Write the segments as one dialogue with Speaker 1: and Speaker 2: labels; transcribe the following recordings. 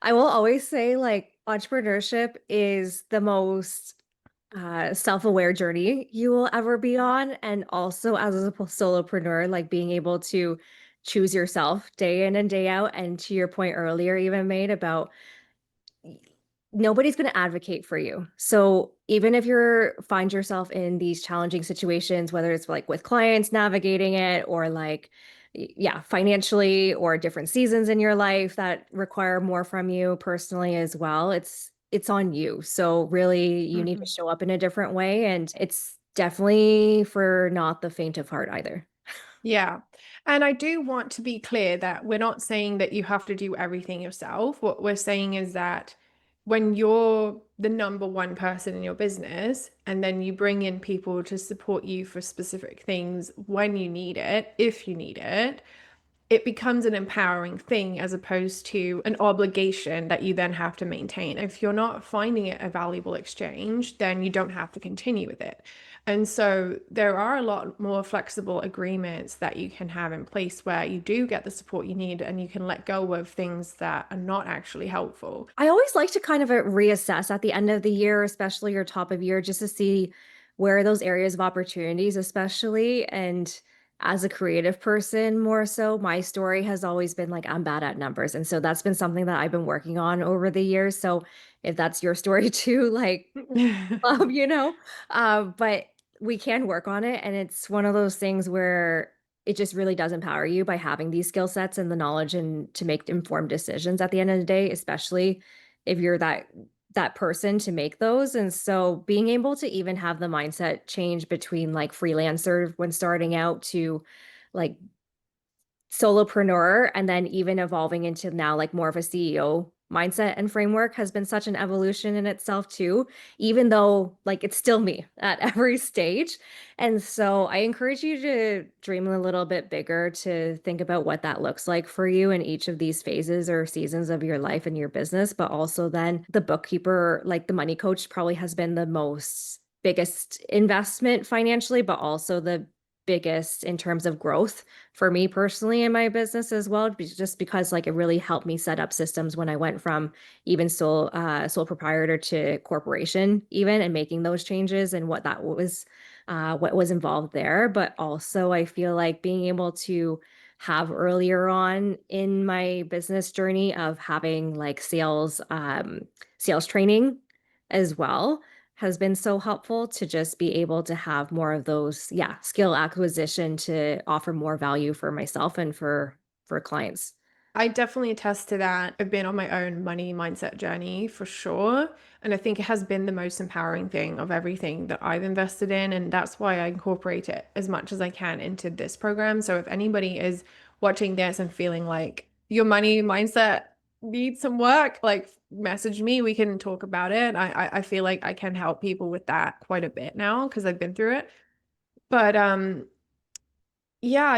Speaker 1: I will always say like entrepreneurship is the most self-aware journey you will ever be on. And also as a solopreneur, like being able to choose yourself day in and day out. And to your point earlier, even made about nobody's going to advocate for you. So even if you're find yourself in these challenging situations, whether it's like with clients navigating it or like, yeah, financially or different seasons in your life that require more from you personally as well, it's on you. So really you need to
Speaker 2: Mhm.
Speaker 1: show up in a different way. And it's definitely for not the faint of heart either.
Speaker 2: Yeah. And I do want to be clear that we're not saying that you have to do everything yourself. What we're saying is that when you're the number one person in your business and then you bring in people to support you for specific things when you need it, if you need it becomes an empowering thing as opposed to an obligation that you then have to maintain. If you're not finding it a valuable exchange, then you don't have to continue with it. And so there are a lot more flexible agreements that you can have in place where you do get the support you need and you can let go of things that are not actually helpful.
Speaker 1: I always like to kind of reassess at the end of the year, especially your top of year, just to see where are those areas of opportunities, especially. And as a creative person, more so, my story has always been like, I'm bad at numbers. And so that's been something that I've been working on over the years. So if that's your story too, like, you know, but we can work on it. And it's one of those things where it just really does empower you by having these skill sets and the knowledge and to make informed decisions at the end of the day, especially if you're that person to make those. And so being able to even have the mindset change between like freelancer when starting out to like solopreneur and then even evolving into now like more of a CEO mindset and framework has been such an evolution in itself too, even though like it's still me at every stage. And so I encourage you to dream a little bit bigger, to think about what that looks like for you in each of these phases or seasons of your life and your business, but also then the bookkeeper, like the money coach probably has been the most biggest investment financially, but also the biggest in terms of growth for me personally in my business as well, just because like it really helped me set up systems when I went from even sole proprietor to corporation even and making those changes and what was involved there. But also I feel like being able to have earlier on in my business journey of having like sales training as well has been so helpful to just be able to have more of those, yeah, skill acquisition to offer more value for myself and for clients.
Speaker 2: I definitely attest to that. I've been on my own money mindset journey for sure. And I think it has been the most empowering thing of everything that I've invested in. And that's why I incorporate it as much as I can into this program. So if anybody is watching this and feeling like your money mindset needs some work, like message me, we can talk about it. I feel like I can help people with that quite a bit now because I've been through it. But yeah,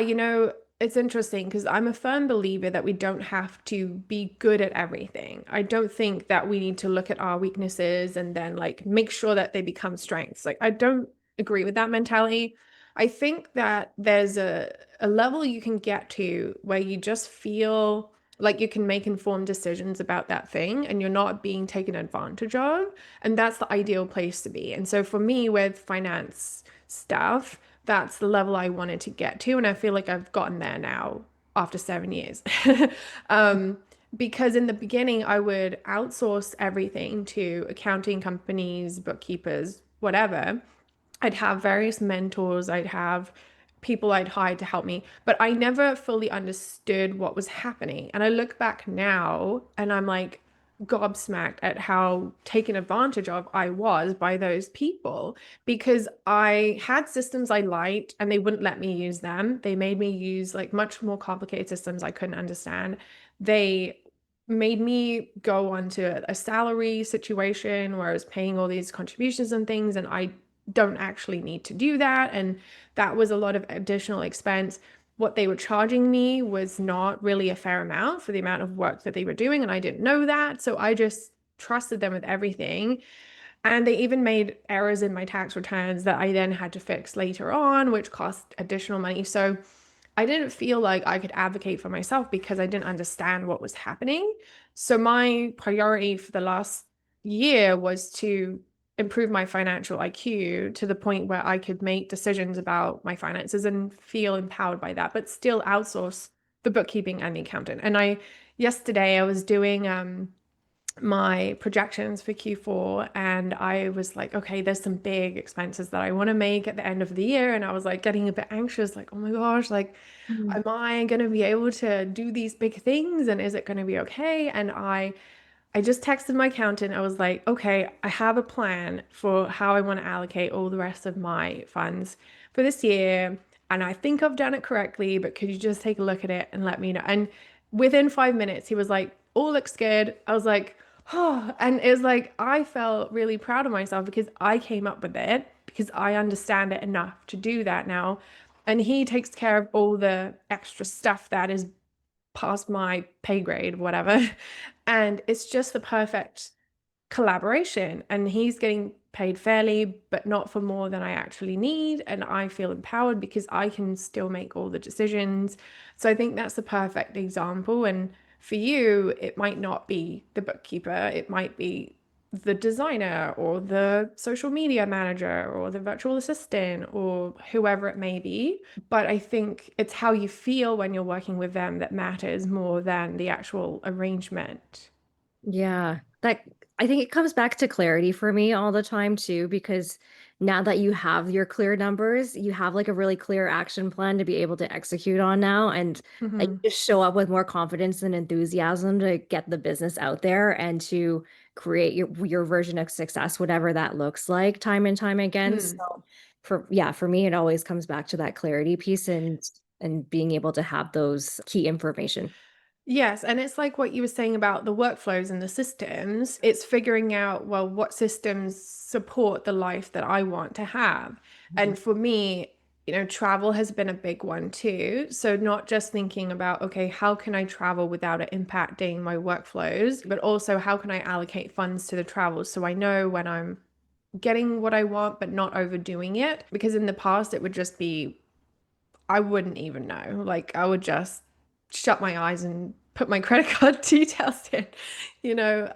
Speaker 2: it's interesting because I'm a firm believer that we don't have to be good at everything. I don't think that we need to look at our weaknesses and then like make sure that they become strengths. Like I don't agree with that mentality. I think that there's a level you can get to where you just feel like you can make informed decisions about that thing and you're not being taken advantage of. And that's the ideal place to be. And so for me with finance stuff, that's the level I wanted to get to. And I feel like I've gotten there now after 7 years. um, because in the beginning, I would outsource everything to accounting companies, bookkeepers, whatever. I'd have various mentors, I'd have people I'd hired to help me, but I never fully understood what was happening. And I look back now and I'm like gobsmacked at how taken advantage of I was by those people because I had systems I liked and they wouldn't let me use them. They made me use like much more complicated systems I couldn't understand. They made me go onto a salary situation where I was paying all these contributions and things, and I don't actually need to do that. And that was a lot of additional expense. What they were charging me was not really a fair amount for the amount of work that they were doing. And I didn't know that. So I just trusted them with everything. And they even made errors in my tax returns that I then had to fix later on, which cost additional money. So I didn't feel like I could advocate for myself because I didn't understand what was happening. So my priority for the last year was to improve my financial IQ to the point where I could make decisions about my finances and feel empowered by that, but still outsource the bookkeeping and the accountant. And yesterday I was doing my projections for Q4, and I was like, okay, there's some big expenses that I want to make at the end of the year. And I was like getting a bit anxious, like, oh my gosh, like,
Speaker 1: Mhm.
Speaker 2: am I going to be able to do these big things? And is it going to be okay? And I just texted my accountant. I was like, okay, I have a plan for how I want to allocate all the rest of my funds for this year. And I think I've done it correctly, but could you just take a look at it and let me know? And within 5 minutes, he was like, all looks good. I was like, oh, and it was like, I felt really proud of myself because I came up with it because I understand it enough to do that now. And he takes care of all the extra stuff that is past my pay grade, whatever. And it's just the perfect collaboration. And he's getting paid fairly, but not for more than I actually need. And I feel empowered because I can still make all the decisions. So I think that's the perfect example. And for you, it might not be the bookkeeper, it might be the designer or the social media manager or the virtual assistant or whoever it may be. But I think it's how you feel when you're working with them that matters more than the actual arrangement.
Speaker 1: Yeah, that I think it comes back to clarity for me all the time too, because now that you have your clear numbers, you have like a really clear action plan to be able to execute on now. And like
Speaker 2: Mm-hmm.
Speaker 1: you just show up with more confidence and enthusiasm to get the business out there and to create your version of success, whatever that looks like, time and time again.
Speaker 2: Mm.
Speaker 1: So for me, it always comes back to that clarity piece and being able to have those key information.
Speaker 2: Yes, and it's like what you were saying about the workflows and the systems. It's figuring out, well, what systems support the life that I want to have.
Speaker 1: Mhm.
Speaker 2: And for me, travel has been a big one too. So not just thinking about, okay, how can I travel without it impacting my workflows, but also how can I allocate funds to the travel so I know when I'm getting what I want, but not overdoing it. Because in the past, it would just be I wouldn't even know. Like I would just shut my eyes and put my credit card details in, you know.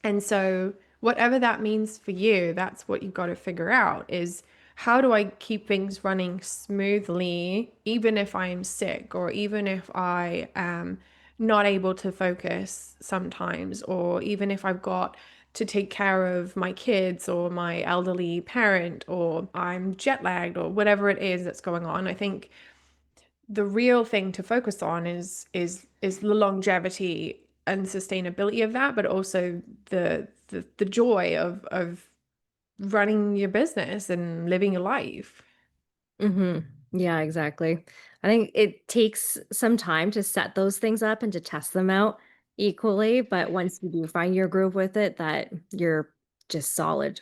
Speaker 2: And so whatever that means for you, that's what you've got to figure out is how do I keep things running smoothly, even if I'm sick or even if I am not able to focus sometimes, or even if I've got to take care of my kids or my elderly parent, or I'm jet lagged or whatever it is that's going on. I think the real thing to focus on is the longevity and sustainability of that, but also the joy of running your business and living your life.
Speaker 1: Mhm. Yeah, exactly. I think it takes some time to set those things up and to test them out equally, but once you do find your groove with it, that you're just solid.